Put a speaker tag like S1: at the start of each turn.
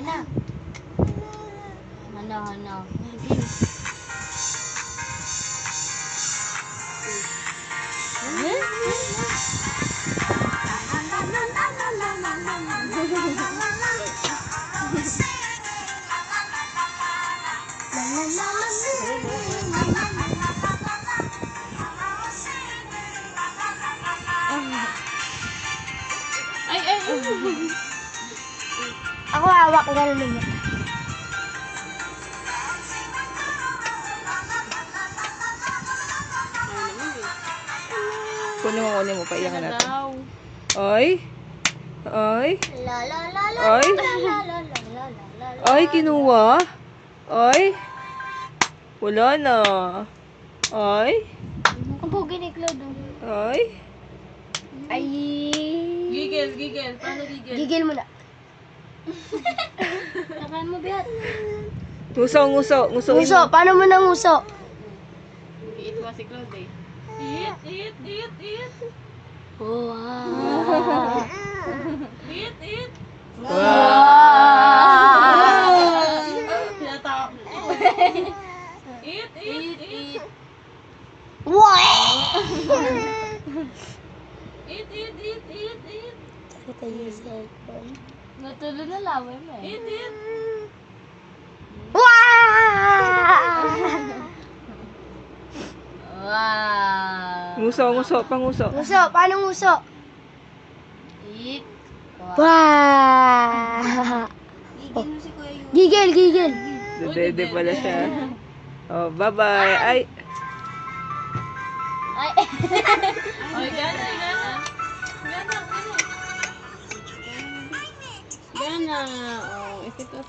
S1: na. Hana.
S2: Ay.
S1: Ako hawak ng lumi.
S3: Kunin mo, paiyakan
S2: Ano
S3: natin.
S2: daw?
S3: Oy? Oy?
S1: La la la la
S3: Oy?
S1: la la la la la la.
S3: Oy, kinuha? Oy? Wala na. Oy?
S1: Ang pogi ni Claude.
S3: Oy?
S1: Ay.
S2: Gigil. Paano gigil?
S1: Gigil mo na. Takan mo, Biat.
S3: Nguso.
S1: Nguso. Paano mo nang nguso?
S2: Iit mo si Claude eh. Eat.
S1: Wow.
S2: Eat.
S3: Wow!
S2: Tinatawag. Eat.
S1: Wow.
S2: Eat.
S1: Kita yung cellphone.
S2: Natulo na laway mo eh. Eat.
S1: Wow.
S2: Wow.
S3: Nguso, panguso.
S1: Nguso. Paano nguso?
S2: Eat.
S1: Wow.
S2: Gigil mo si Kuya Yu.
S1: Gigil.
S3: Dede pala siya. Oh, bye-bye. Ay,
S1: Ay.
S2: Ay, gana. Gana. Oh, ito.